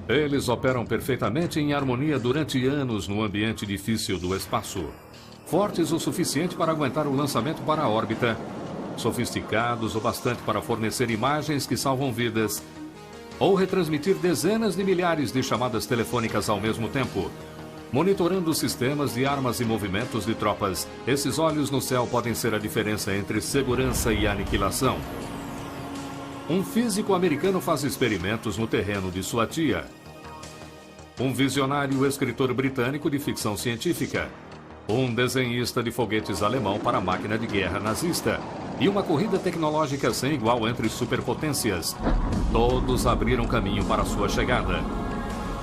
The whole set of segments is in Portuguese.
Eles operam perfeitamente em harmonia durante anos no ambiente difícil do espaço. Fortes o suficiente para aguentar o lançamento para a órbita, sofisticados o bastante para fornecer imagens que salvam vidas, ou retransmitir dezenas de milhares de chamadas telefônicas ao mesmo tempo. Monitorando sistemas de armas e movimentos de tropas, esses olhos no céu podem ser a diferença entre segurança e aniquilação. Um físico americano faz experimentos no terreno de sua tia. Um visionário escritor britânico de ficção científica. Um desenhista de foguetes alemão para a máquina de guerra nazista. E uma corrida tecnológica sem igual entre superpotências. Todos abriram caminho para sua chegada.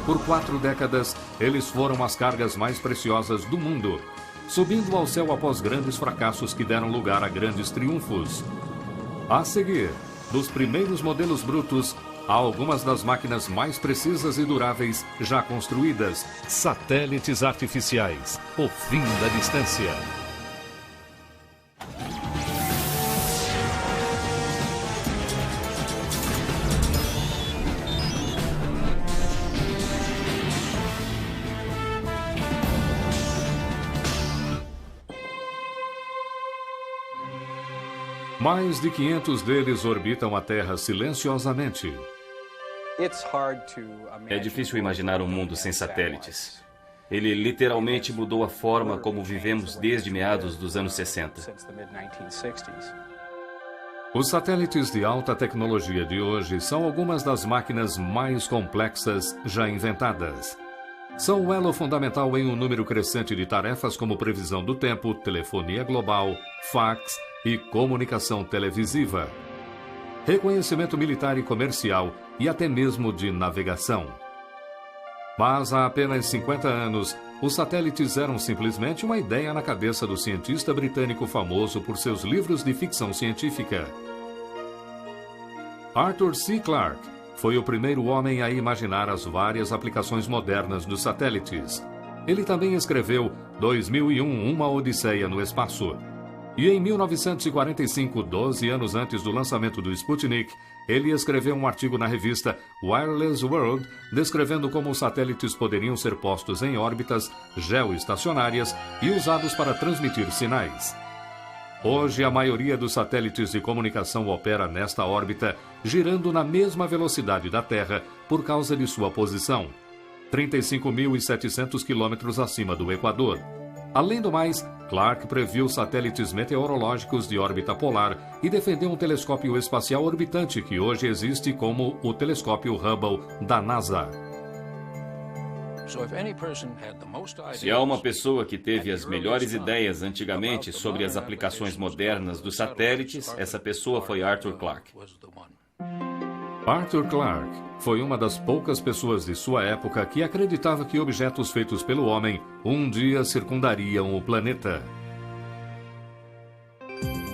Por 4 décadas, eles foram as cargas mais preciosas do mundo, subindo ao céu após grandes fracassos que deram lugar a grandes triunfos. A seguir, dos primeiros modelos brutos, há algumas das máquinas mais precisas e duráveis já construídas. Satélites artificiais. O fim da distância. Mais de 500 deles orbitam a Terra silenciosamente. É difícil imaginar um mundo sem satélites. Ele literalmente mudou a forma como vivemos desde meados dos anos 60. Os satélites de alta tecnologia de hoje são algumas das máquinas mais complexas já inventadas. São o elo fundamental em um número crescente de tarefas como previsão do tempo, telefonia global, fax e comunicação televisiva, reconhecimento militar e comercial e até mesmo de navegação. Mas há apenas 50 anos, os satélites eram simplesmente uma ideia na cabeça do cientista britânico famoso por seus livros de ficção científica. Arthur C. Clarke foi o primeiro homem a imaginar as várias aplicações modernas dos satélites. Ele também escreveu 2001, Uma Odisseia no Espaço. E em 1945, 12 anos antes do lançamento do Sputnik, ele escreveu um artigo na revista Wireless World, descrevendo como os satélites poderiam ser postos em órbitas geoestacionárias e usados para transmitir sinais. Hoje, a maioria dos satélites de comunicação opera nesta órbita, girando na mesma velocidade da Terra por causa de sua posição, 35.700 quilômetros acima do Equador. Além do mais, Clarke previu satélites meteorológicos de órbita polar e defendeu um telescópio espacial orbitante que hoje existe como o telescópio Hubble da NASA. Se há uma pessoa que teve as melhores ideias antigamente sobre as aplicações modernas dos satélites, essa pessoa foi Arthur Clarke. Arthur Clarke foi uma das poucas pessoas de sua época que acreditava que objetos feitos pelo homem um dia circundariam o planeta.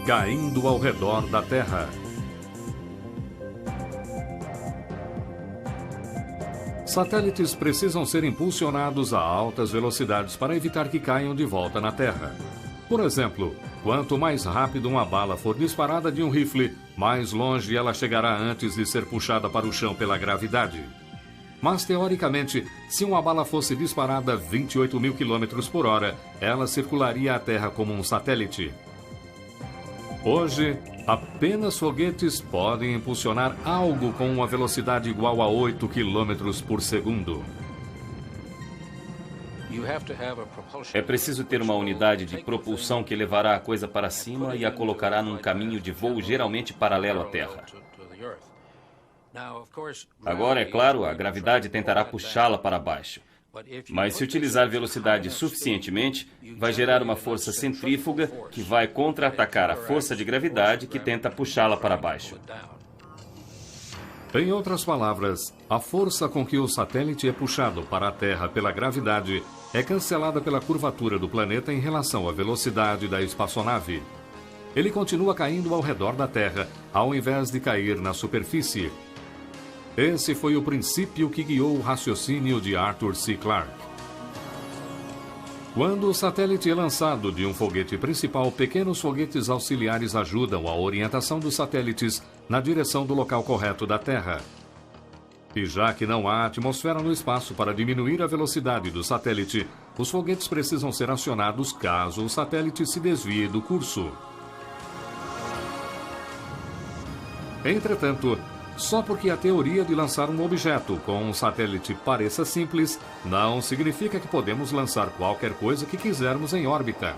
Caindo ao redor da Terra. Satélites precisam ser impulsionados a altas velocidades para evitar que caiam de volta na Terra. Por exemplo, quanto mais rápido uma bala for disparada de um rifle, mais longe ela chegará antes de ser puxada para o chão pela gravidade. Mas, teoricamente, se uma bala fosse disparada a 28.000 km por hora, ela circularia a Terra como um satélite. Hoje, apenas foguetes podem impulsionar algo com uma velocidade igual a 8 km por segundo. É preciso ter uma unidade de propulsão que levará a coisa para cima e a colocará num caminho de voo geralmente paralelo à Terra. Agora, é claro, a gravidade tentará puxá-la para baixo. Mas se utilizar velocidade suficientemente, vai gerar uma força centrífuga que vai contra-atacar a força de gravidade que tenta puxá-la para baixo. Em outras palavras, a força com que o satélite é puxado para a Terra pela gravidade é cancelada pela curvatura do planeta em relação à velocidade da espaçonave. Ele continua caindo ao redor da Terra, ao invés de cair na superfície. Esse foi o princípio que guiou o raciocínio de Arthur C. Clarke. Quando o satélite é lançado de um foguete principal, pequenos foguetes auxiliares ajudam a orientação dos satélites na direção do local correto da Terra. E já que não há atmosfera no espaço para diminuir a velocidade do satélite, os foguetes precisam ser acionados caso o satélite se desvie do curso. Entretanto, só porque a teoria de lançar um objeto com um satélite pareça simples, não significa que podemos lançar qualquer coisa que quisermos em órbita.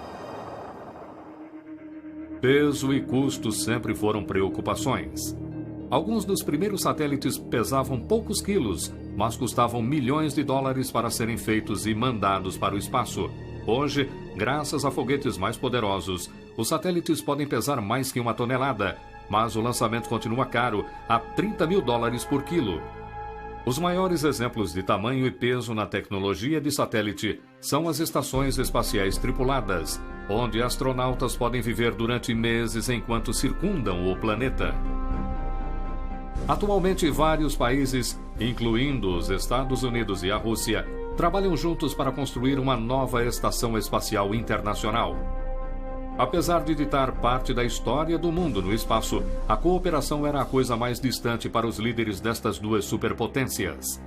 Peso e custo sempre foram preocupações. Alguns dos primeiros satélites pesavam poucos quilos, mas custavam milhões de dólares para serem feitos e mandados para o espaço. Hoje, graças a foguetes mais poderosos, os satélites podem pesar mais que 1 tonelada, mas o lançamento continua caro, a $30 mil por quilo. Os maiores exemplos de tamanho e peso na tecnologia de satélite são as estações espaciais tripuladas, onde astronautas podem viver durante meses enquanto circundam o planeta. Atualmente, vários países, incluindo os Estados Unidos e a Rússia, trabalham juntos para construir uma nova estação espacial internacional. Apesar de ditar parte da história do mundo no espaço, a cooperação era a coisa mais distante para os líderes destas duas superpotências.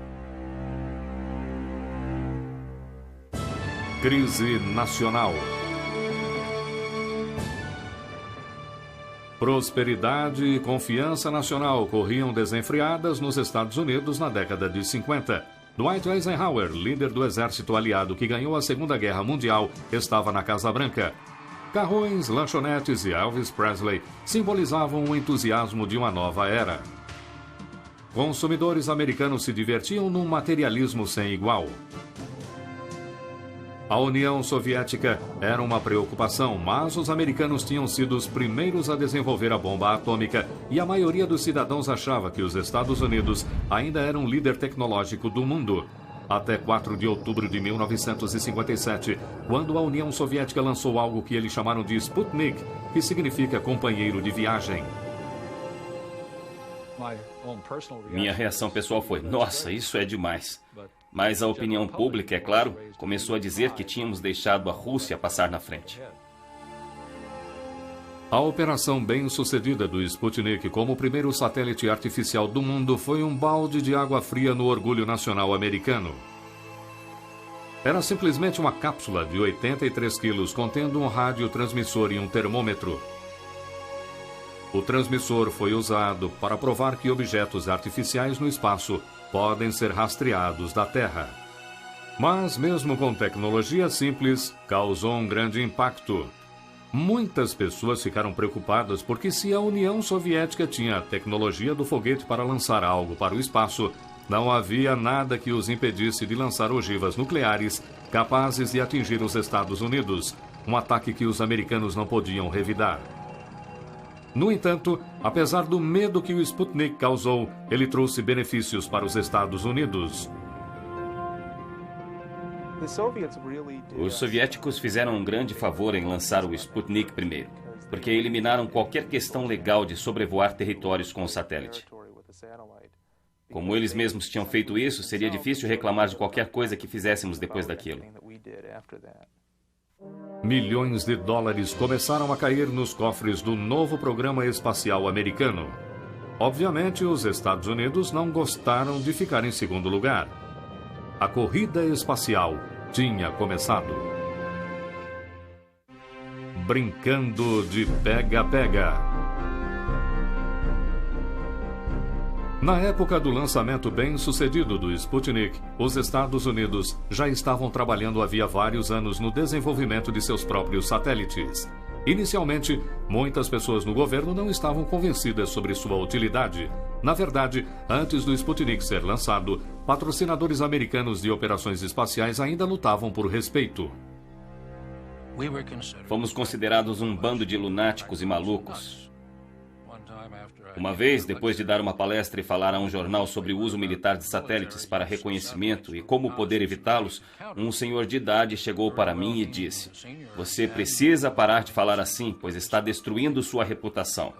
Crise nacional. Prosperidade e confiança nacional corriam desenfreadas nos Estados Unidos na década de 50. Dwight Eisenhower, líder do exército aliado que ganhou a Segunda Guerra Mundial, estava na Casa Branca. Carrões, lanchonetes e Elvis Presley simbolizavam o entusiasmo de uma nova era. Consumidores americanos se divertiam num materialismo sem igual. A União Soviética era uma preocupação, mas os americanos tinham sido os primeiros a desenvolver a bomba atômica e a maioria dos cidadãos achava que os Estados Unidos ainda eram o líder tecnológico do mundo. Até 4 de outubro de 1957, quando a União Soviética lançou algo que eles chamaram de Sputnik, que significa companheiro de viagem. Minha reação pessoal foi: nossa, isso é demais. Mas a opinião pública, é claro, começou a dizer que tínhamos deixado a Rússia passar na frente. A operação bem-sucedida do Sputnik como o primeiro satélite artificial do mundo foi um balde de água fria no orgulho nacional americano. Era simplesmente uma cápsula de 83 quilos contendo um radiotransmissor e um termômetro. O transmissor foi usado para provar que objetos artificiais no espaço podem ser rastreados da Terra. Mas, mesmo com tecnologia simples, causou um grande impacto. Muitas pessoas ficaram preocupadas porque se a União Soviética tinha a tecnologia do foguete para lançar algo para o espaço, não havia nada que os impedisse de lançar ogivas nucleares capazes de atingir os Estados Unidos, um ataque que os americanos não podiam revidar. No entanto, apesar do medo que o Sputnik causou, ele trouxe benefícios para os Estados Unidos. Os soviéticos fizeram um grande favor em lançar o Sputnik primeiro, porque eliminaram qualquer questão legal de sobrevoar territórios com o satélite. Como eles mesmos tinham feito isso, seria difícil reclamar de qualquer coisa que fizéssemos depois daquilo. Milhões de dólares começaram a cair nos cofres do novo programa espacial americano. Obviamente, os Estados Unidos não gostaram de ficar em segundo lugar. A corrida espacial tinha começado. Brincando de pega-pega. Na época do lançamento bem-sucedido do Sputnik, os Estados Unidos já estavam trabalhando havia vários anos no desenvolvimento de seus próprios satélites. Inicialmente, muitas pessoas no governo não estavam convencidas sobre sua utilidade. Na verdade, antes do Sputnik ser lançado, patrocinadores americanos de operações espaciais ainda lutavam por respeito. Fomos considerados um bando de lunáticos e malucos. Uma vez, depois de dar uma palestra e falar a um jornal sobre o uso militar de satélites para reconhecimento e como poder evitá-los, um senhor de idade chegou para mim e disse: "Você precisa parar de falar assim, pois está destruindo sua reputação."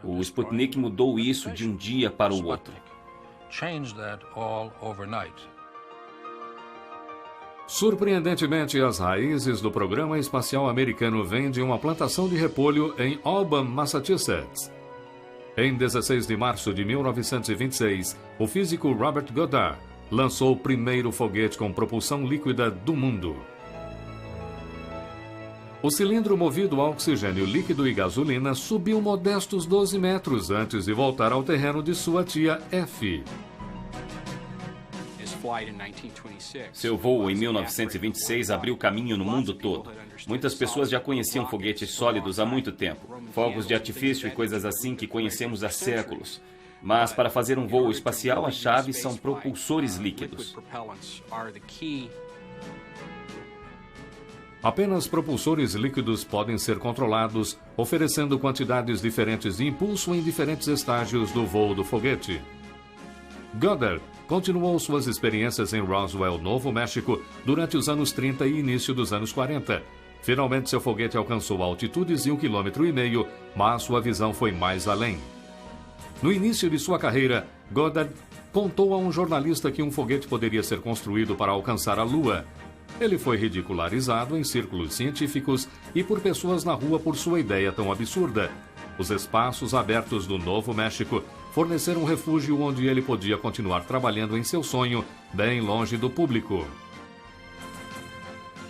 O Sputnik mudou isso de um dia para o outro. change that all overnight. Surpreendentemente, as raízes do programa espacial americano vêm de uma plantação de repolho em Auburn, Massachusetts. Em 16 de março de 1926, o físico Robert Goddard lançou o primeiro foguete com propulsão líquida do mundo. O cilindro movido a oxigênio líquido e gasolina subiu modestos 12 metros antes de voltar ao terreno de sua tia Effie. Seu voo em 1926 abriu caminho no mundo todo. Muitas pessoas já conheciam foguetes sólidos há muito tempo, fogos de artifício e coisas assim que conhecemos há séculos. Mas para fazer um voo espacial, a chave são propulsores líquidos. Apenas propulsores líquidos podem ser controlados, oferecendo quantidades diferentes de impulso em diferentes estágios do voo do foguete. Goddard continuou suas experiências em Roswell, Novo México, durante os anos 30 e início dos anos 40. Finalmente, seu foguete alcançou altitudes de 1,5 km, mas sua visão foi mais além. No início de sua carreira, Goddard contou a um jornalista que um foguete poderia ser construído para alcançar a Lua. Ele foi ridicularizado em círculos científicos e por pessoas na rua por sua ideia tão absurda. Os espaços abertos do Novo México forneceram um refúgio onde ele podia continuar trabalhando em seu sonho, bem longe do público.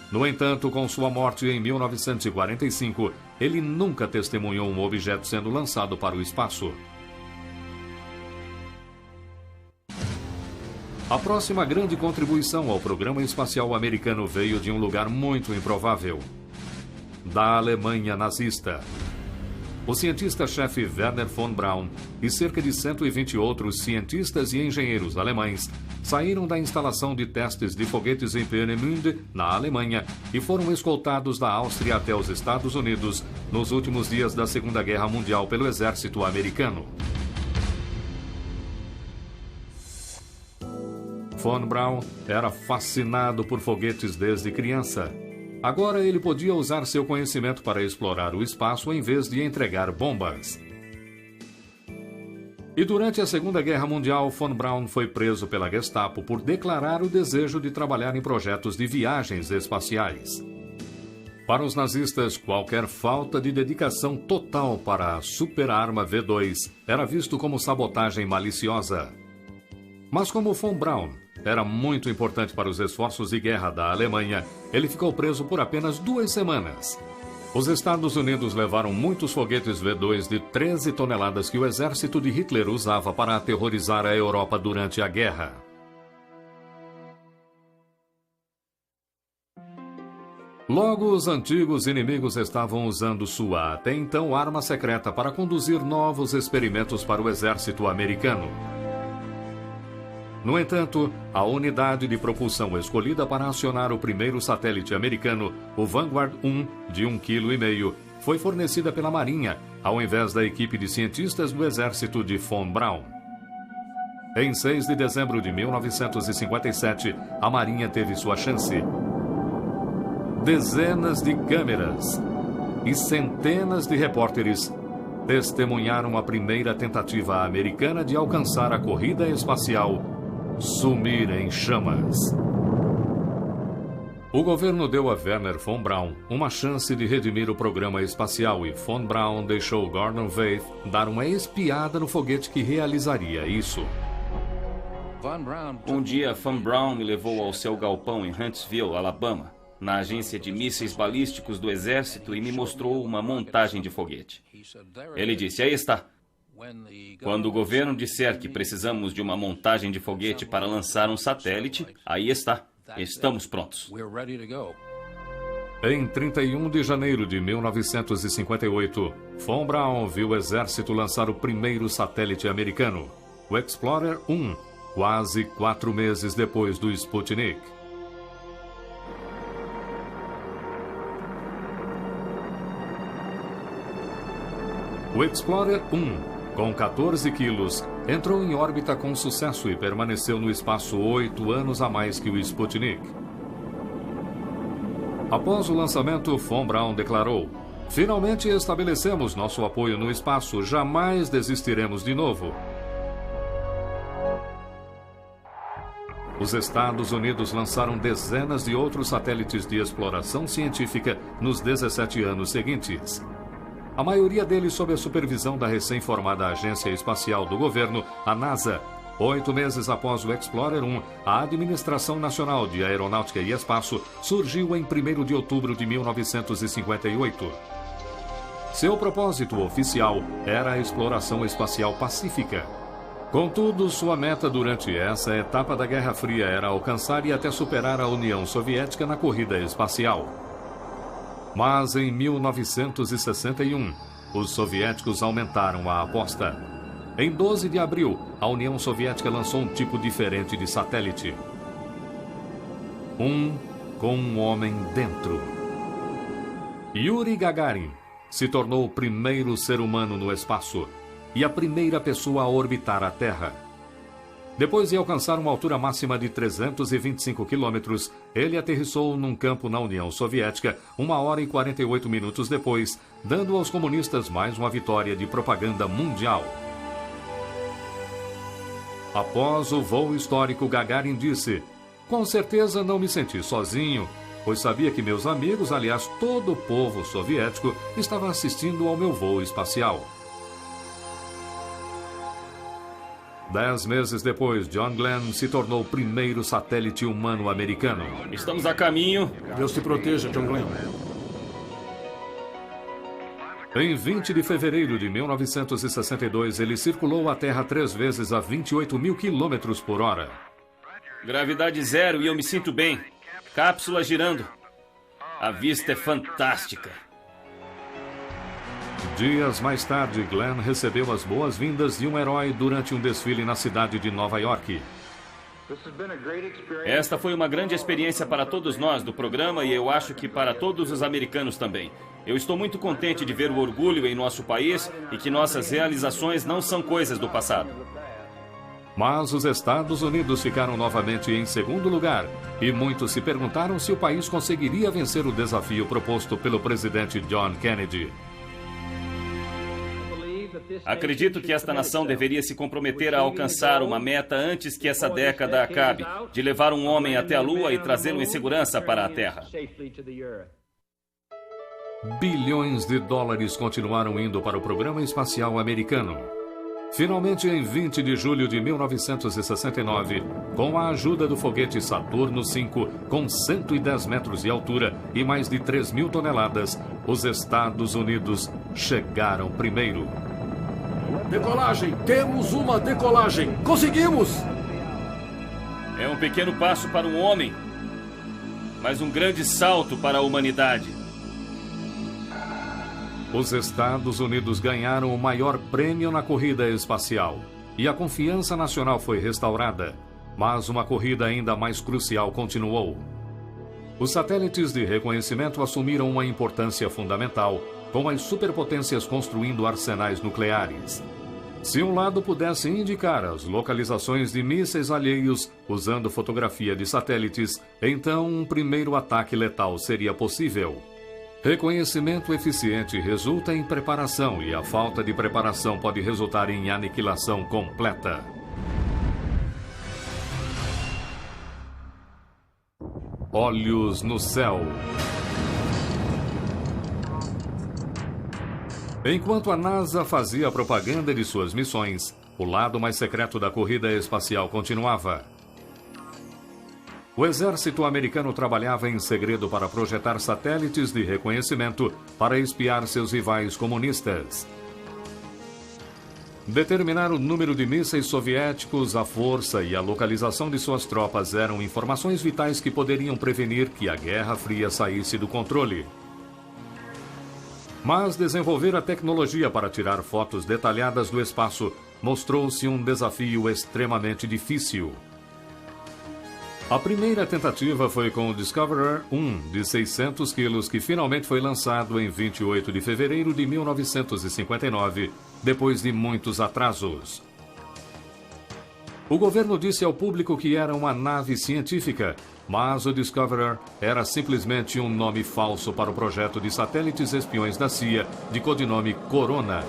No entanto, com sua morte em 1945, ele nunca testemunhou um objeto sendo lançado para o espaço. A próxima grande contribuição ao programa espacial americano veio de um lugar muito improvável: da Alemanha nazista. O cientista-chefe Wernher von Braun e cerca de 120 outros cientistas e engenheiros alemães saíram da instalação de testes de foguetes em Peenemünde, na Alemanha, e foram escoltados da Áustria até os Estados Unidos nos últimos dias da Segunda Guerra Mundial pelo exército americano. Von Braun era fascinado por foguetes desde criança. Agora ele podia usar seu conhecimento para explorar o espaço em vez de entregar bombas. E durante a Segunda Guerra Mundial, Von Braun foi preso pela Gestapo por declarar o desejo de trabalhar em projetos de viagens espaciais. Para os nazistas, qualquer falta de dedicação total para a super-arma V2 era visto como sabotagem maliciosa. Mas como Von Braun era muito importante para os esforços de guerra da Alemanha, ele ficou preso por apenas 2 semanas. Os Estados Unidos levaram muitos foguetes V2 de 13 toneladas que o exército de Hitler usava para aterrorizar a Europa durante a guerra. Logo, os antigos inimigos estavam usando sua até então arma secreta para conduzir novos experimentos para o exército americano. No entanto, a unidade de propulsão escolhida para acionar o primeiro satélite americano, o Vanguard 1, de 1,5 kg, foi fornecida pela Marinha, ao invés da equipe de cientistas do exército de Von Braun. Em 6 de dezembro de 1957, a Marinha teve sua chance. Dezenas de câmeras e centenas de repórteres testemunharam a primeira tentativa americana de alcançar a corrida espacial sumir em chamas. O governo deu a Wernher von Braun uma chance de redimir o programa espacial e Von Braun deixou Gordon Weith dar uma espiada no foguete que realizaria isso. Um dia, Von Braun me levou ao seu galpão em Huntsville, Alabama, na agência de mísseis balísticos do exército, e me mostrou uma montagem de foguete. Ele disse: "Aí está. Quando o governo disser que precisamos de uma montagem de foguete para lançar um satélite, aí está. Estamos prontos." Em 31 de janeiro de 1958, Von Braun viu o exército lançar o primeiro satélite americano, o Explorer 1, quase 4 meses depois do Sputnik. O Explorer 1, com 14 quilos, entrou em órbita com sucesso e permaneceu no espaço 8 anos a mais que o Sputnik. Após o lançamento, Von Braun declarou: "Finalmente estabelecemos nosso apoio no espaço, jamais desistiremos de novo." Os Estados Unidos lançaram dezenas de outros satélites de exploração científica nos 17 anos seguintes. A maioria deles sob a supervisão da recém-formada Agência Espacial do Governo, a NASA. 8 meses após o Explorer 1, a Administração Nacional de Aeronáutica e Espaço surgiu em 1º de outubro de 1958. Seu propósito oficial era a exploração espacial pacífica. Contudo, sua meta durante essa etapa da Guerra Fria era alcançar e até superar a União Soviética na corrida espacial. Mas em 1961, os soviéticos aumentaram a aposta. Em 12 de abril, a União Soviética lançou um tipo diferente de satélite. Com um homem dentro. Yuri Gagarin se tornou o primeiro ser humano no espaço e a primeira pessoa a orbitar a Terra. Depois de alcançar uma altura máxima de 325 quilômetros, ele aterrissou num campo na União Soviética 1 hora e 48 minutos depois, dando aos comunistas mais uma vitória de propaganda mundial. Após o voo histórico, Gagarin disse: "Com certeza não me senti sozinho, pois sabia que meus amigos, aliás, todo o povo soviético, estava assistindo ao meu voo espacial." 10 meses depois, John Glenn se tornou o primeiro satélite humano americano. Estamos a caminho. Deus te proteja, John Glenn. Em 20 de fevereiro de 1962, ele circulou a Terra 3 vezes a 28 mil quilômetros por hora. Gravidade zero e eu me sinto bem. Cápsula girando. A vista é fantástica. Dias mais tarde, Glenn recebeu as boas-vindas de um herói durante um desfile na cidade de Nova York. Esta foi uma grande experiência para todos nós do programa e eu acho que para todos os americanos também. Eu estou muito contente de ver o orgulho em nosso país e que nossas realizações não são coisas do passado. Mas os Estados Unidos ficaram novamente em segundo lugar e muitos se perguntaram se o país conseguiria vencer o desafio proposto pelo presidente John Kennedy. Acredito que esta nação deveria se comprometer a alcançar uma meta antes que essa década acabe, de levar um homem até a Lua e trazê-lo em segurança para a Terra. Bilhões de dólares continuaram indo para o programa espacial americano. Finalmente, em 20 de julho de 1969, com a ajuda do foguete Saturno V, com 110 metros de altura e mais de 3.000 toneladas, os Estados Unidos chegaram primeiro. Decolagem! Temos uma decolagem! Conseguimos! É um pequeno passo para um homem, mas um grande salto para a humanidade. Os Estados Unidos ganharam o maior prêmio na corrida espacial e a confiança nacional foi restaurada, mas uma corrida ainda mais crucial continuou. Os satélites de reconhecimento assumiram uma importância fundamental, com as superpotências construindo arsenais nucleares. Se um lado pudesse indicar as localizações de mísseis alheios usando fotografia de satélites, então um primeiro ataque letal seria possível. Reconhecimento eficiente resulta em preparação e a falta de preparação pode resultar em aniquilação completa. Olhos no céu. Enquanto a NASA fazia a propaganda de suas missões, o lado mais secreto da corrida espacial continuava. O exército americano trabalhava em segredo para projetar satélites de reconhecimento para espiar seus rivais comunistas. Determinar o número de mísseis soviéticos, a força e a localização de suas tropas eram informações vitais que poderiam prevenir que a Guerra Fria saísse do controle. Mas desenvolver a tecnologia para tirar fotos detalhadas do espaço mostrou-se um desafio extremamente difícil. A primeira tentativa foi com o Discoverer 1 de 600 quilos, que finalmente foi lançado em 28 de fevereiro de 1959, depois de muitos atrasos. O governo disse ao público que era uma nave científica, mas o Discoverer era simplesmente um nome falso para o projeto de satélites espiões da CIA, de codinome Corona.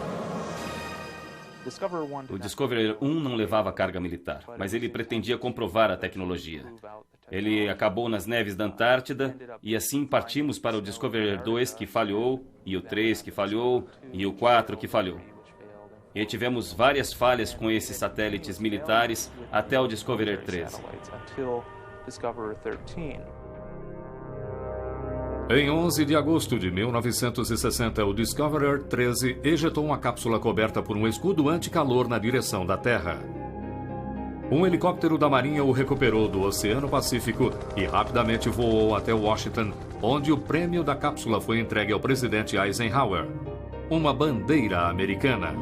O Discoverer 1 não levava carga militar, mas ele pretendia comprovar a tecnologia. Ele acabou nas neves da Antártida e assim partimos para o Discoverer 2 que falhou, e o 3 que falhou, e o 4 que falhou. E tivemos várias falhas com esses satélites militares até o Discoverer 13. Em 11 de agosto de 1960, o Discoverer 13 ejetou uma cápsula coberta por um escudo anticalor na direção da Terra. Um helicóptero da Marinha o recuperou do Oceano Pacífico e rapidamente voou até Washington, onde o prêmio da cápsula foi entregue ao presidente Eisenhower, uma bandeira americana.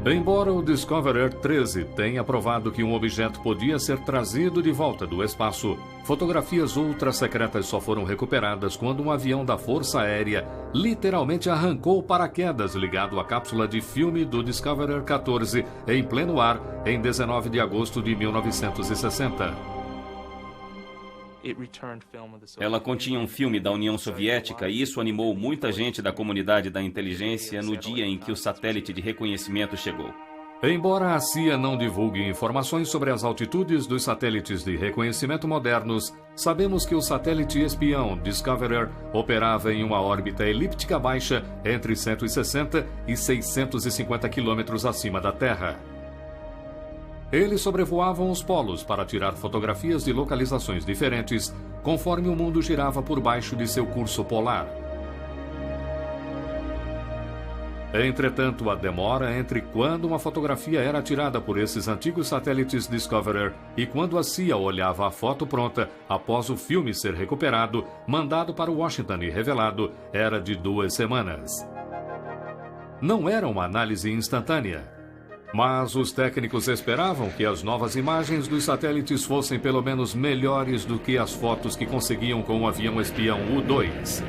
Embora o Discoverer 13 tenha provado que um objeto podia ser trazido de volta do espaço, fotografias ultra-secretas só foram recuperadas quando um avião da Força Aérea literalmente arrancou o paraquedas ligado à cápsula de filme do Discoverer 14 em pleno ar em 19 de agosto de 1960. Ela continha um filme da União Soviética e isso animou muita gente da comunidade da inteligência no dia em que o satélite de reconhecimento chegou. Embora a CIA não divulgue informações sobre as altitudes dos satélites de reconhecimento modernos, sabemos que o satélite espião Discoverer operava em uma órbita elíptica baixa entre 160 e 650 quilômetros acima da Terra. Eles sobrevoavam os polos para tirar fotografias de localizações diferentes, conforme o mundo girava por baixo de seu curso polar. Entretanto, a demora entre quando uma fotografia era tirada por esses antigos satélites Discoverer e quando a CIA olhava a foto pronta após o filme ser recuperado, mandado para Washington e revelado, era de 2 semanas. Não era uma análise instantânea. Mas os técnicos esperavam que as novas imagens dos satélites fossem pelo menos melhores do que as fotos que conseguiam com o avião espião U-2.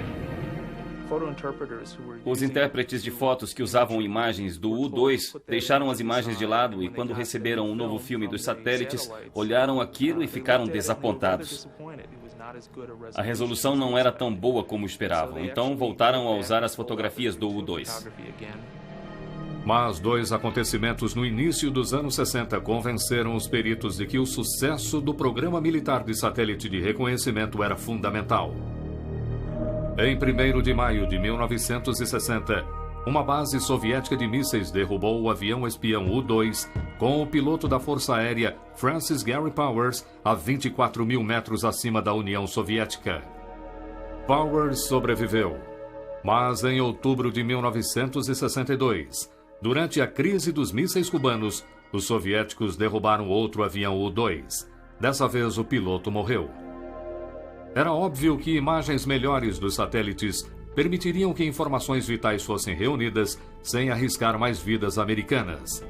Os intérpretes de fotos que usavam imagens do U-2 deixaram as imagens de lado e, quando receberam um novo filme dos satélites, olharam aquilo e ficaram desapontados. A resolução não era tão boa como esperavam, então voltaram a usar as fotografias do U-2. Mas 2 acontecimentos no início dos anos 60 convenceram os peritos de que o sucesso do programa militar de satélite de reconhecimento era fundamental. Em 1º de maio de 1960, uma base soviética de mísseis derrubou o avião espião U-2 com o piloto da Força Aérea Francis Gary Powers a 24 mil metros acima da União Soviética. Powers sobreviveu, mas em outubro de 1962, durante a crise dos mísseis cubanos, os soviéticos derrubaram outro avião U-2. Dessa vez, o piloto morreu. Era óbvio que imagens melhores dos satélites permitiriam que informações vitais fossem reunidas sem arriscar mais vidas americanas.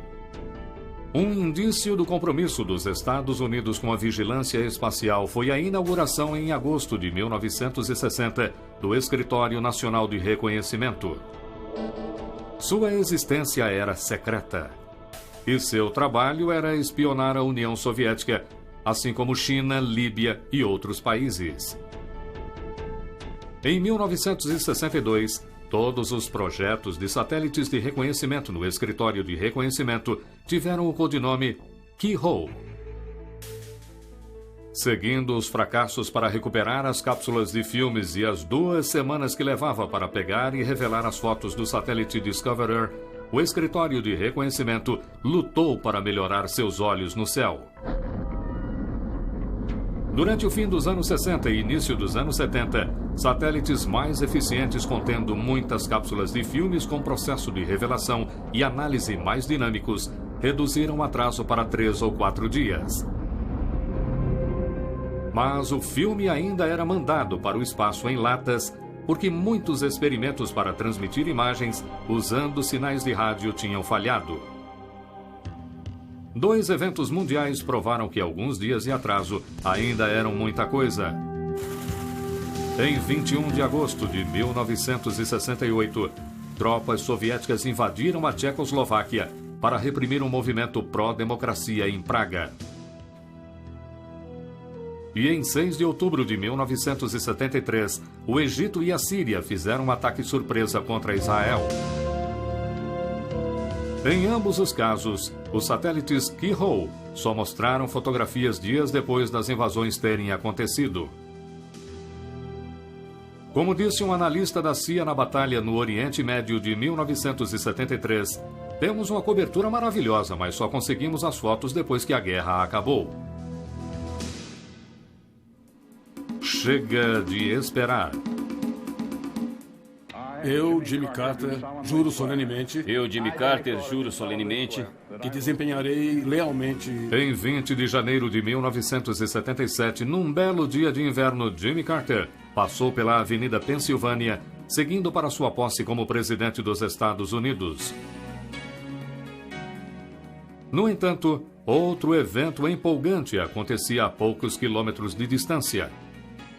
Um indício do compromisso dos Estados Unidos com a vigilância espacial foi a inauguração em agosto de 1960 do Escritório Nacional de Reconhecimento. Sua existência era secreta, e seu trabalho era espionar a União Soviética, assim como China, Líbia e outros países. Em 1962, todos os projetos de satélites de reconhecimento no Escritório de Reconhecimento tiveram o codinome Keyhole. Seguindo os fracassos para recuperar as cápsulas de filmes e as 2 semanas que levava para pegar e revelar as fotos do satélite Discoverer, o Escritório de Reconhecimento lutou para melhorar seus olhos no céu. Durante o fim dos anos 60 e início dos anos 70, satélites mais eficientes contendo muitas cápsulas de filmes com processo de revelação e análise mais dinâmicos reduziram o atraso para 3 ou 4 dias. Mas o filme ainda era mandado para o espaço em latas, porque muitos experimentos para transmitir imagens usando sinais de rádio tinham falhado. 2 eventos mundiais provaram que alguns dias de atraso ainda eram muita coisa. Em 21 de agosto de 1968, tropas soviéticas invadiram a Tchecoslováquia para reprimir um movimento pró-democracia em Praga. E em 6 de outubro de 1973, o Egito e a Síria fizeram um ataque surpresa contra Israel. Em ambos os casos, os satélites Keyhole só mostraram fotografias dias depois das invasões terem acontecido. Como disse um analista da CIA na Batalha no Oriente Médio de 1973, temos uma cobertura maravilhosa, mas só conseguimos as fotos depois que a guerra acabou. Chega de esperar. Eu, Jimmy Carter, juro solenemente Eu, Jimmy Carter, juro solenemente que desempenharei lealmente. Em 20 de janeiro de 1977, num belo dia de inverno, Jimmy Carter passou pela Avenida Pensilvânia, seguindo para sua posse como presidente dos Estados Unidos. No entanto, outro evento empolgante acontecia a poucos quilômetros de distância.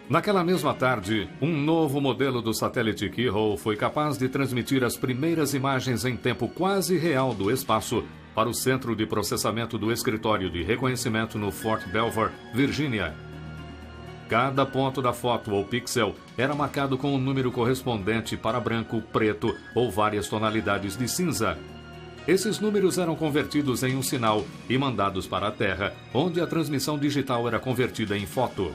Naquela mesma tarde, um novo modelo do satélite Keyhole foi capaz de transmitir as primeiras imagens em tempo quase real do espaço para o Centro de Processamento do Escritório de Reconhecimento no Fort Belvoir, Virgínia. Cada ponto da foto ou pixel era marcado com um número correspondente para branco, preto ou várias tonalidades de cinza. Esses números eram convertidos em um sinal e mandados para a Terra, onde a transmissão digital era convertida em foto.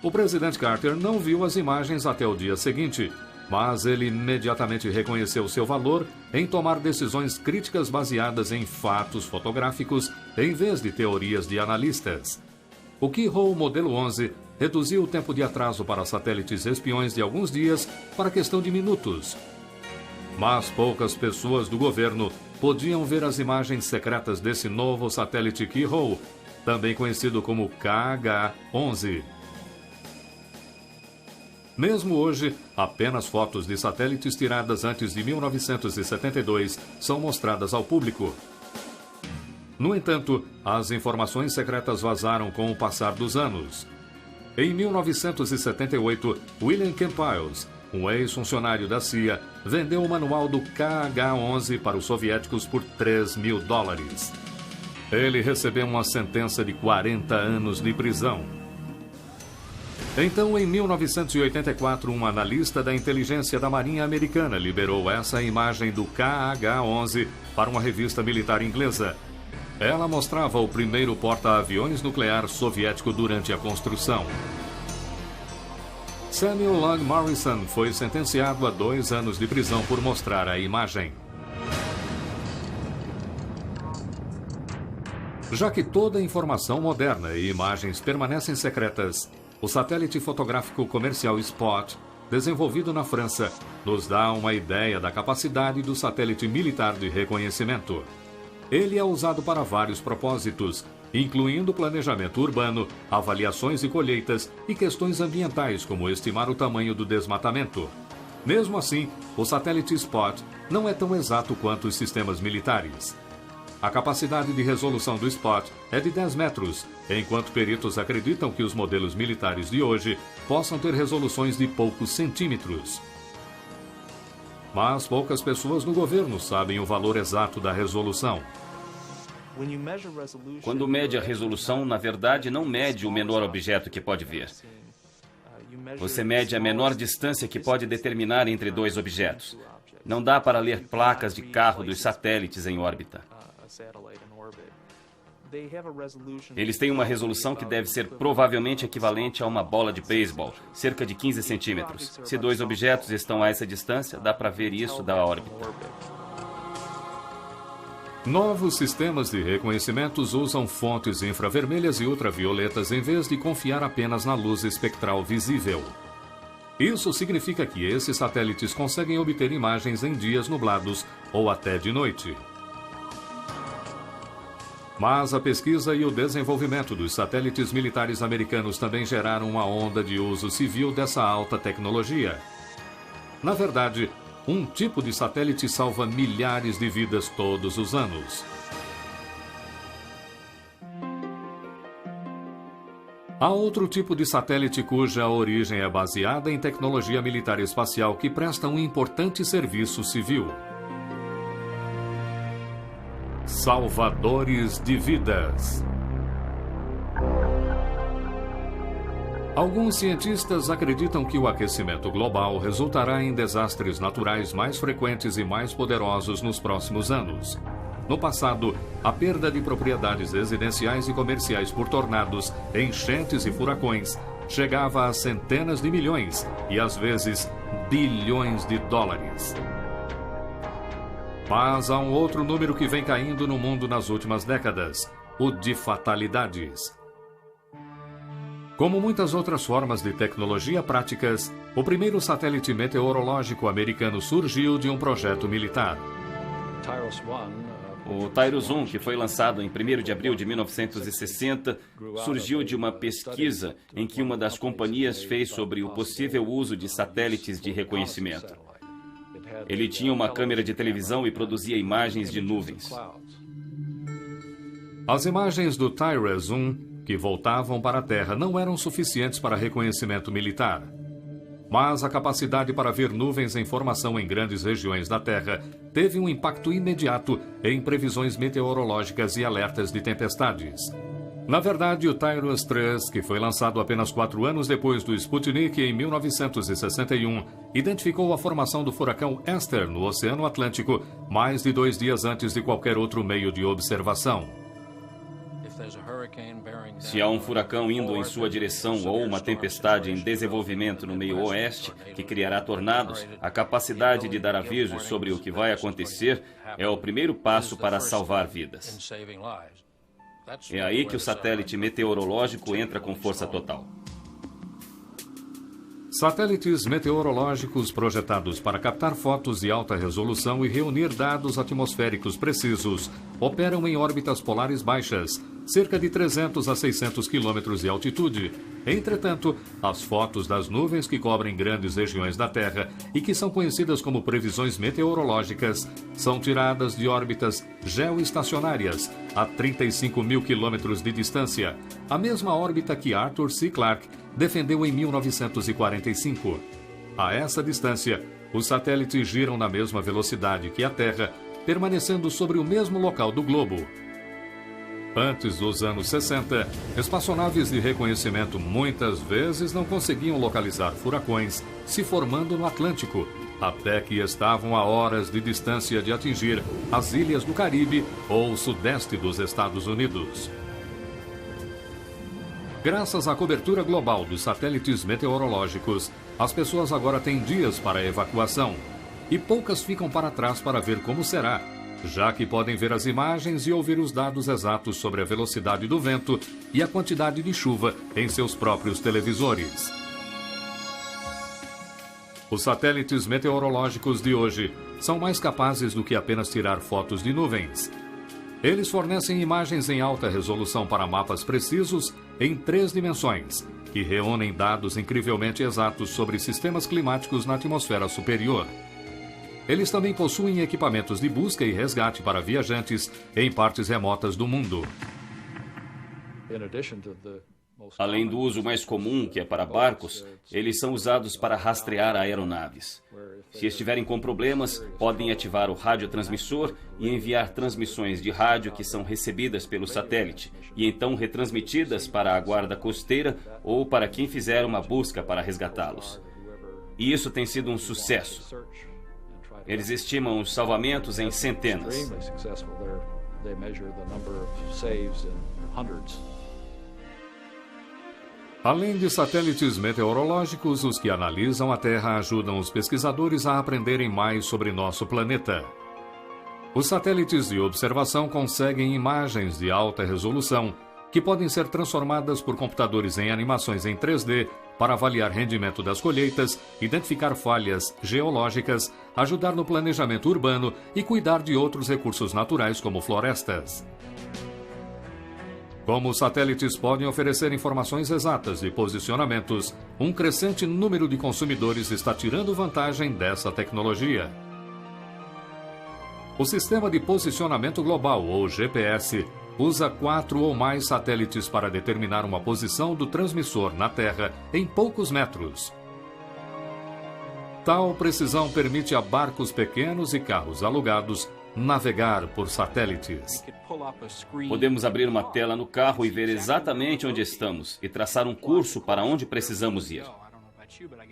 O presidente Carter não viu as imagens até o dia seguinte, mas ele imediatamente reconheceu seu valor em tomar decisões críticas baseadas em fatos fotográficos em vez de teorias de analistas. O Keyhole Modelo 11 reduziu o tempo de atraso para satélites espiões de alguns dias para questão de minutos. Mas poucas pessoas do governo podiam ver as imagens secretas desse novo satélite Keyhole, também conhecido como KH-11. Mesmo hoje, apenas fotos de satélites tiradas antes de 1972 são mostradas ao público. No entanto, as informações secretas vazaram com o passar dos anos. Em 1978, William Campiles, um ex-funcionário da CIA, vendeu o manual do KH-11 para os soviéticos por $3.000. Ele recebeu uma sentença de 40 anos de prisão. Então, em 1984, um analista da inteligência da Marinha Americana liberou essa imagem do KH-11 para uma revista militar inglesa. Ela mostrava o primeiro porta-aviões nuclear soviético durante a construção. Samuel Long Morrison foi sentenciado a 2 anos de prisão por mostrar a imagem. Já que toda informação moderna e imagens permanecem secretas, o satélite fotográfico comercial Spot, desenvolvido na França, nos dá uma ideia da capacidade do satélite militar de reconhecimento. Ele é usado para vários propósitos, incluindo planejamento urbano, avaliações de colheitas e questões ambientais, como estimar o tamanho do desmatamento. Mesmo assim, o satélite Spot não é tão exato quanto os sistemas militares. A capacidade de resolução do Spot é de 10 metros, enquanto peritos acreditam que os modelos militares de hoje possam ter resoluções de poucos centímetros. Mas poucas pessoas no governo sabem o valor exato da resolução. Quando mede a resolução, na verdade, não mede o menor objeto que pode ver. Você mede a menor distância que pode determinar entre dois objetos. Não dá para ler placas de carro dos satélites em órbita. Eles têm uma resolução que deve ser provavelmente equivalente a uma bola de beisebol, cerca de 15 centímetros. Se dois objetos estão a essa distância, dá para ver isso da órbita. Novos sistemas de reconhecimentos usam fontes infravermelhas e ultravioletas em vez de confiar apenas na luz espectral visível. Isso significa que esses satélites conseguem obter imagens em dias nublados ou até de noite. Mas a pesquisa e o desenvolvimento dos satélites militares americanos também geraram uma onda de uso civil dessa alta tecnologia. Na verdade, um tipo de satélite salva milhares de vidas todos os anos. Há outro tipo de satélite cuja origem é baseada em tecnologia militar espacial que presta um importante serviço civil. Salvadores de vidas. Alguns cientistas acreditam que o aquecimento global resultará em desastres naturais mais frequentes e mais poderosos nos próximos anos. No passado, a perda de propriedades residenciais e comerciais por tornados, enchentes e furacões chegava a centenas de milhões e, às vezes, bilhões de dólares. Mas há um outro número que vem caindo no mundo nas últimas décadas: o de fatalidades. Como muitas outras formas de tecnologia práticas, o primeiro satélite meteorológico americano surgiu de um projeto militar. O TIROS-1, que foi lançado em 1º de abril de 1960, surgiu de uma pesquisa em que uma das companhias fez sobre o possível uso de satélites de reconhecimento. Ele tinha uma câmera de televisão e produzia imagens de nuvens. As imagens do TIROS-1 que voltavam para a Terra não eram suficientes para reconhecimento militar. Mas a capacidade para ver nuvens em formação em grandes regiões da Terra teve um impacto imediato em previsões meteorológicas e alertas de tempestades. Na verdade, o TIROS-3, que foi lançado apenas 4 anos depois do Sputnik em 1961, identificou a formação do furacão Esther no Oceano Atlântico mais de 2 dias antes de qualquer outro meio de observação. Se há um furacão indo em sua direção ou uma tempestade em desenvolvimento no meio oeste que criará tornados, a capacidade de dar avisos sobre o que vai acontecer é o primeiro passo para salvar vidas. É aí que o satélite meteorológico entra com força total. Satélites meteorológicos projetados para captar fotos de alta resolução e reunir dados atmosféricos precisos operam em órbitas polares baixas, cerca de 300 a 600 quilômetros de altitude. Entretanto, as fotos das nuvens que cobrem grandes regiões da Terra e que são conhecidas como previsões meteorológicas são tiradas de órbitas geoestacionárias a 35 mil quilômetros de distância, a mesma órbita que Arthur C. Clarke defendeu em 1945. A essa distância, os satélites giram na mesma velocidade que a Terra, permanecendo sobre o mesmo local do globo. Antes dos anos 60, espaçonaves de reconhecimento muitas vezes não conseguiam localizar furacões se formando no Atlântico, até que estavam a horas de distância de atingir as ilhas do Caribe ou o sudeste dos Estados Unidos. Graças à cobertura global dos satélites meteorológicos, as pessoas agora têm dias para a evacuação, e poucas ficam para trás para ver como será, já que podem ver as imagens e ouvir os dados exatos sobre a velocidade do vento e a quantidade de chuva em seus próprios televisores. Os satélites meteorológicos de hoje são mais capazes do que apenas tirar fotos de nuvens. Eles fornecem imagens em alta resolução para mapas precisos em 3 dimensões, que reúnem dados incrivelmente exatos sobre sistemas climáticos na atmosfera superior. Eles também possuem equipamentos de busca e resgate para viajantes em partes remotas do mundo. Além do uso mais comum, que é para barcos, eles são usados para rastrear aeronaves. Se estiverem com problemas, podem ativar o radiotransmissor e enviar transmissões de rádio que são recebidas pelo satélite e então retransmitidas para a guarda costeira ou para quem fizer uma busca para resgatá-los. E isso tem sido um sucesso. Eles estimam os salvamentos em centenas. Além de satélites meteorológicos, os que analisam a Terra ajudam os pesquisadores a aprenderem mais sobre nosso planeta. Os satélites de observação conseguem imagens de alta resolução que podem ser transformadas por computadores em animações em 3D para avaliar rendimento das colheitas, identificar falhas geológicas, ajudar no planejamento urbano e cuidar de outros recursos naturais como florestas. Como os satélites podem oferecer informações exatas de posicionamentos, um crescente número de consumidores está tirando vantagem dessa tecnologia. O Sistema de Posicionamento Global, ou GPS, usa 4 ou mais satélites para determinar uma posição do transmissor na Terra em poucos metros. Tal precisão permite a barcos pequenos e carros alugados navegar por satélites. Podemos abrir uma tela no carro e ver exatamente onde estamos e traçar um curso para onde precisamos ir.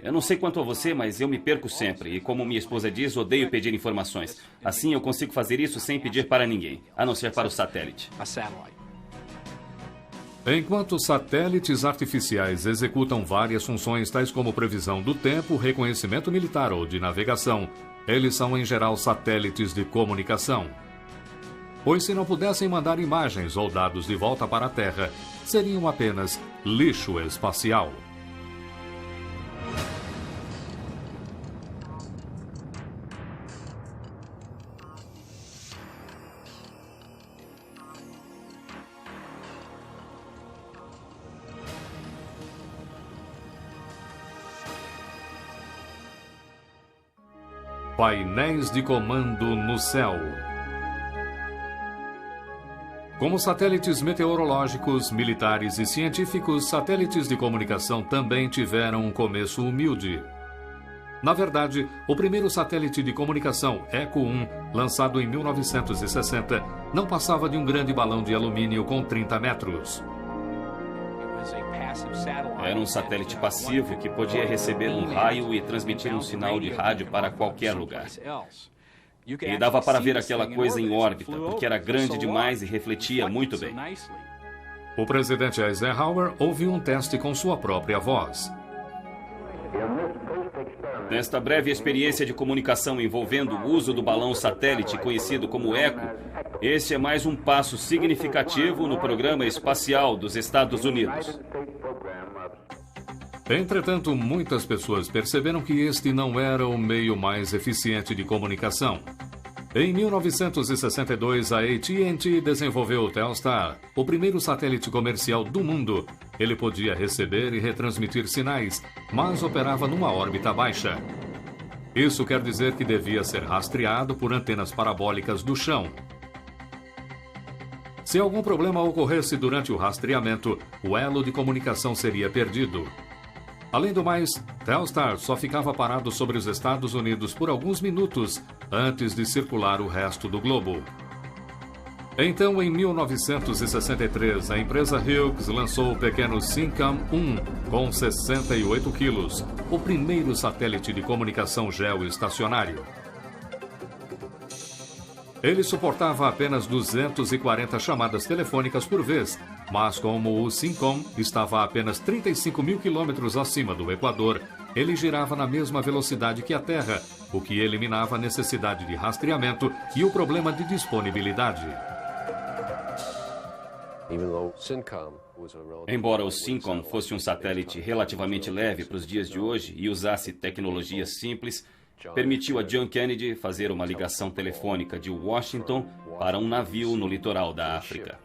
Eu não sei quanto a você, mas eu me perco sempre. E como minha esposa diz, odeio pedir informações. Assim eu consigo fazer isso sem pedir para ninguém, a não ser para o satélite. Enquanto satélites artificiais executam várias funções tais como previsão do tempo, reconhecimento militar ou de navegação, eles são em geral satélites de comunicação. Pois se não pudessem mandar imagens ou dados de volta para a Terra, seriam apenas lixo espacial. Painéis de comando no céu. Como satélites meteorológicos, militares e científicos, satélites de comunicação também tiveram um começo humilde. Na verdade, o primeiro satélite de comunicação, Echo 1, lançado em 1960, não passava de um grande balão de alumínio com 30 metros. Era um satélite passivo que podia receber um raio e transmitir um sinal de rádio para qualquer lugar. E dava para ver aquela coisa em órbita, porque era grande demais e refletia muito bem. O presidente Eisenhower ouviu um teste com sua própria voz. Nesta breve experiência de comunicação envolvendo o uso do balão satélite conhecido como Echo, este é mais um passo significativo no programa espacial dos Estados Unidos. Entretanto, muitas pessoas perceberam que este não era o meio mais eficiente de comunicação. Em 1962, a AT&T desenvolveu o Telstar, o primeiro satélite comercial do mundo. Ele podia receber e retransmitir sinais, mas operava numa órbita baixa. Isso quer dizer que devia ser rastreado por antenas parabólicas do chão. Se algum problema ocorresse durante o rastreamento, o elo de comunicação seria perdido. Além do mais, Telstar só ficava parado sobre os Estados Unidos por alguns minutos antes de circular o resto do globo. Então, em 1963, a empresa Hughes lançou o pequeno Syncom-1 com 68 quilos, o primeiro satélite de comunicação geoestacionário. Ele suportava apenas 240 chamadas telefônicas por vez, mas como o Syncom estava a apenas 35 mil quilômetros acima do Equador, ele girava na mesma velocidade que a Terra, o que eliminava a necessidade de rastreamento e o problema de disponibilidade. Embora o Syncom fosse um satélite relativamente leve para os dias de hoje e usasse tecnologias simples, permitiu a John Kennedy fazer uma ligação telefônica de Washington para um navio no litoral da África.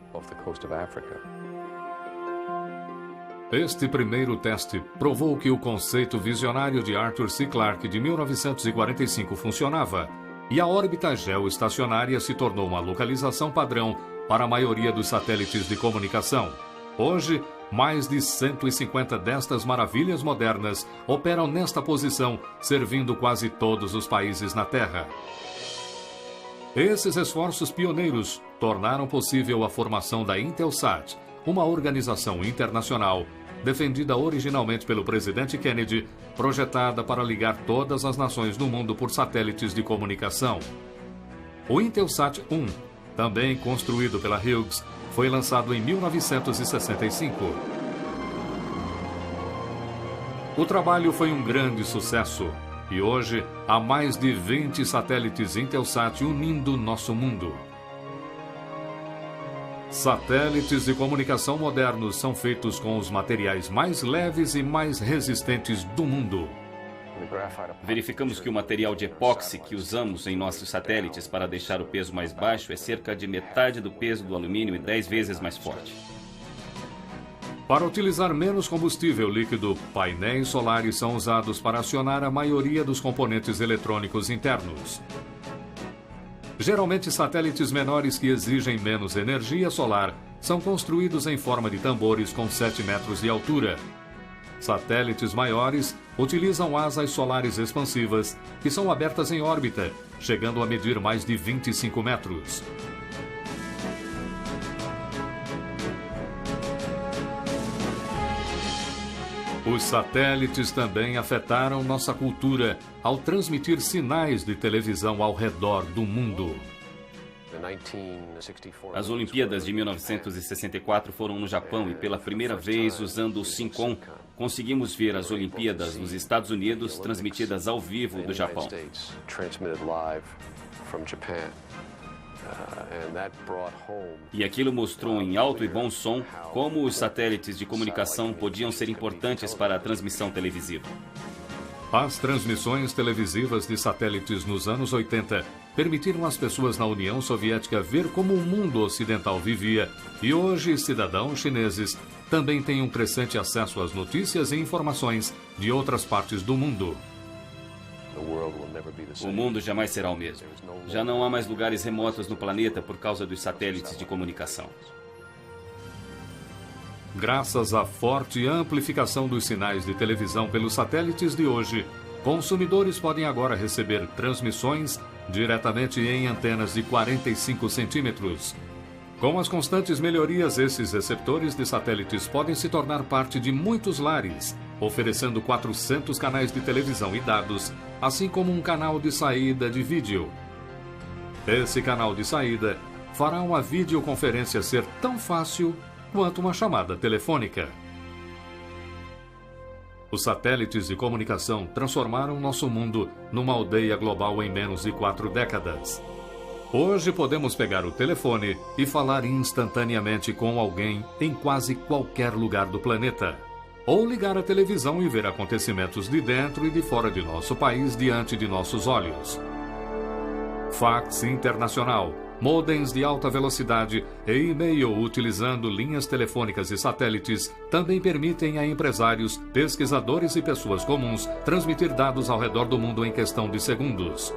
Este primeiro teste provou que o conceito visionário de Arthur C. Clarke de 1945 funcionava, e a órbita geoestacionária se tornou uma localização padrão para a maioria dos satélites de comunicação. Hoje, mais de 150 destas maravilhas modernas operam nesta posição, servindo quase todos os países na Terra. Esses esforços pioneiros tornaram possível a formação da Intelsat, uma organização internacional defendida originalmente pelo presidente Kennedy, projetada para ligar todas as nações do mundo por satélites de comunicação. O Intelsat 1, também construído pela Hughes, foi lançado em 1965. O trabalho foi um grande sucesso e hoje há mais de 20 satélites Intelsat unindo nosso mundo. Satélites de comunicação modernos são feitos com os materiais mais leves e mais resistentes do mundo. Verificamos que o material de epóxi que usamos em nossos satélites para deixar o peso mais baixo é cerca de metade do peso do alumínio e 10 vezes mais forte. Para utilizar menos combustível líquido, painéis solares são usados para acionar a maioria dos componentes eletrônicos internos. Geralmente, satélites menores que exigem menos energia solar são construídos em forma de tambores com 7 metros de altura. Satélites maiores utilizam asas solares expansivas, que são abertas em órbita chegando a medir mais de 25 metros. Os satélites também afetaram nossa cultura ao transmitir sinais de televisão ao redor do mundo. As Olimpíadas de 1964 foram no Japão e pela primeira vez, usando o SYNCOM, conseguimos ver as Olimpíadas nos Estados Unidos transmitidas ao vivo do Japão. E aquilo mostrou em alto e bom som como os satélites de comunicação podiam ser importantes para a transmissão televisiva. As transmissões televisivas de satélites nos anos 80 permitiram às pessoas na União Soviética ver como o mundo ocidental vivia, e hoje cidadãos chineses também têm um crescente acesso às notícias e informações de outras partes do mundo. O mundo jamais será o mesmo. Já não há mais lugares remotos no planeta por causa dos satélites de comunicação. Graças à forte amplificação dos sinais de televisão pelos satélites de hoje, consumidores podem agora receber transmissões diretamente em antenas de 45 centímetros. Com as constantes melhorias, esses receptores de satélites podem se tornar parte de muitos lares, oferecendo 400 canais de televisão e dados, assim como um canal de saída de vídeo. Esse canal de saída fará uma videoconferência ser tão fácil quanto uma chamada telefônica. Os satélites de comunicação transformaram nosso mundo numa aldeia global em menos de 4 décadas. Hoje podemos pegar o telefone e falar instantaneamente com alguém em quase qualquer lugar do planeta. Ou ligar a televisão e ver acontecimentos de dentro e de fora de nosso país diante de nossos olhos. Fax internacional, modems de alta velocidade e e-mail utilizando linhas telefônicas e satélites também permitem a empresários, pesquisadores e pessoas comuns transmitir dados ao redor do mundo em questão de segundos.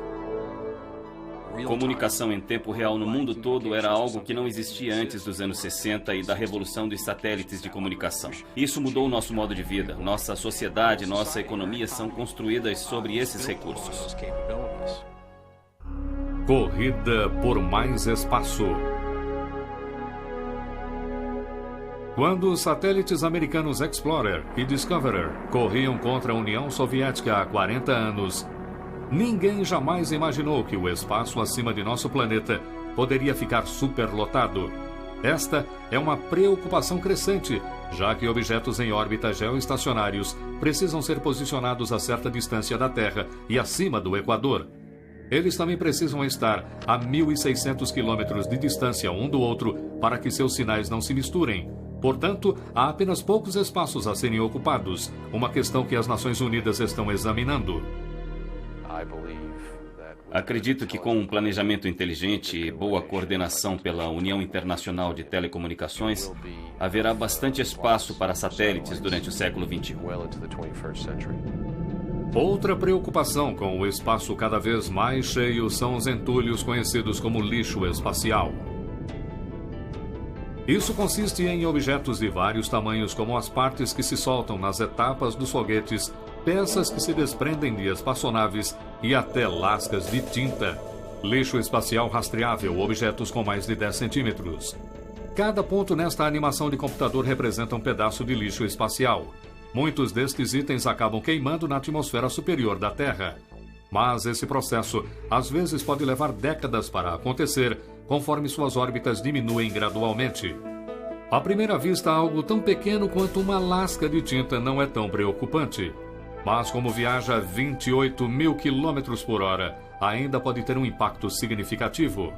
Comunicação em tempo real no mundo todo era algo que não existia antes dos anos 60 e da revolução dos satélites de comunicação. Isso mudou o nosso modo de vida. Nossa sociedade, nossa economia são construídas sobre esses recursos. Corrida por mais espaço. Quando os satélites americanos Explorer e Discoverer corriam contra a União Soviética há 40 anos, ninguém jamais imaginou que o espaço acima de nosso planeta poderia ficar superlotado. Esta é uma preocupação crescente, já que objetos em órbita geoestacionários precisam ser posicionados a certa distância da Terra e acima do Equador. Eles também precisam estar a 1.600 quilômetros de distância um do outro para que seus sinais não se misturem. Portanto, há apenas poucos espaços a serem ocupados, uma questão que as Nações Unidas estão examinando. Acredito que com um planejamento inteligente e boa coordenação pela União Internacional de Telecomunicações, haverá bastante espaço para satélites durante o século XXI. Outra preocupação com o espaço cada vez mais cheio são os entulhos conhecidos como lixo espacial. Isso consiste em objetos de vários tamanhos, como as partes que se soltam nas etapas dos foguetes, peças que se desprendem de espaçonaves e até lascas de tinta. Lixo espacial rastreável, objetos com mais de 10 centímetros. Cada ponto nesta animação de computador representa um pedaço de lixo espacial. Muitos destes itens acabam queimando na atmosfera superior da Terra. Mas esse processo, às vezes, pode levar décadas para acontecer, conforme suas órbitas diminuem gradualmente. À primeira vista, algo tão pequeno quanto uma lasca de tinta não é tão preocupante. Mas como viaja a 28 mil quilômetros por hora, ainda pode ter um impacto significativo.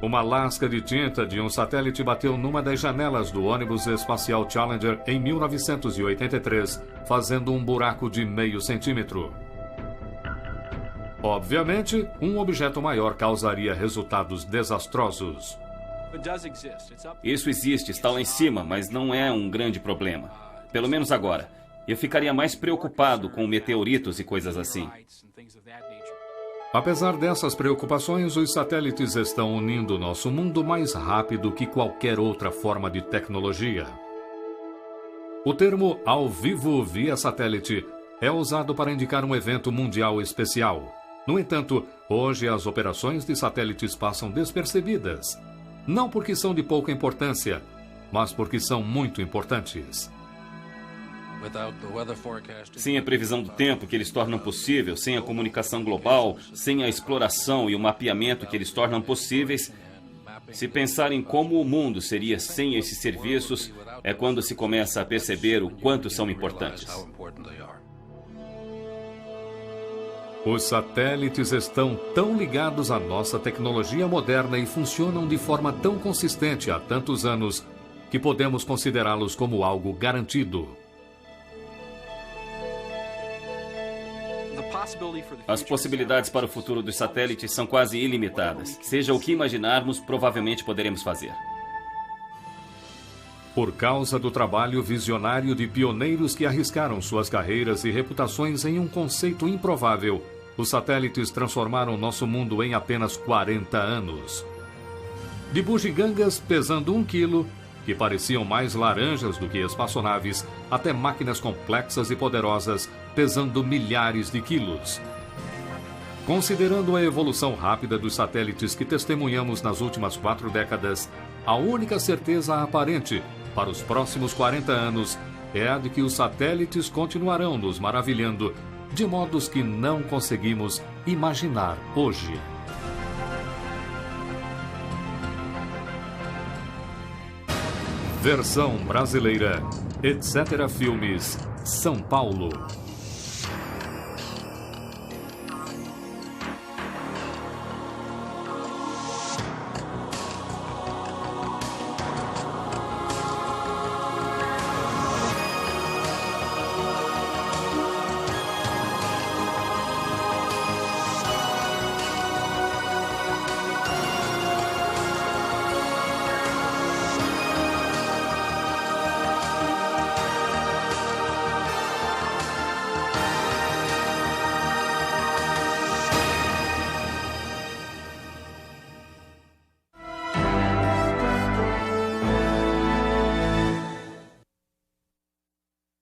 Uma lasca de tinta de um satélite bateu numa das janelas do ônibus espacial Challenger em 1983, fazendo um buraco de meio centímetro. Obviamente, um objeto maior causaria resultados desastrosos. Isso existe, está lá em cima, mas não é um grande problema. Pelo menos agora. Eu ficaria mais preocupado com meteoritos e coisas assim. Apesar dessas preocupações, os satélites estão unindo nosso mundo mais rápido que qualquer outra forma de tecnologia. O termo ao vivo via satélite é usado para indicar um evento mundial especial. No entanto, hoje as operações de satélites passam despercebidas. Não porque são de pouca importância, mas porque são muito importantes. Sem a previsão do tempo que eles tornam possível, sem a comunicação global, sem a exploração e o mapeamento que eles tornam possíveis, se pensar em como o mundo seria sem esses serviços, é quando se começa a perceber o quanto são importantes. Os satélites estão tão ligados à nossa tecnologia moderna e funcionam de forma tão consistente há tantos anos que podemos considerá-los como algo garantido. As possibilidades para o futuro dos satélites são quase ilimitadas. Seja o que imaginarmos, provavelmente poderemos fazer. Por causa do trabalho visionário de pioneiros que arriscaram suas carreiras e reputações em um conceito improvável, os satélites transformaram nosso mundo em apenas 40 anos. De bugigangas pesando 1 quilo, que pareciam mais laranjas do que espaçonaves, até máquinas complexas e poderosas, pesando milhares de quilos. Considerando a evolução rápida dos satélites que testemunhamos nas últimas 4 décadas, a única certeza aparente para os próximos 40 anos é a de que os satélites continuarão nos maravilhando de modos que não conseguimos imaginar hoje. Versão brasileira, Etc. Filmes, São Paulo.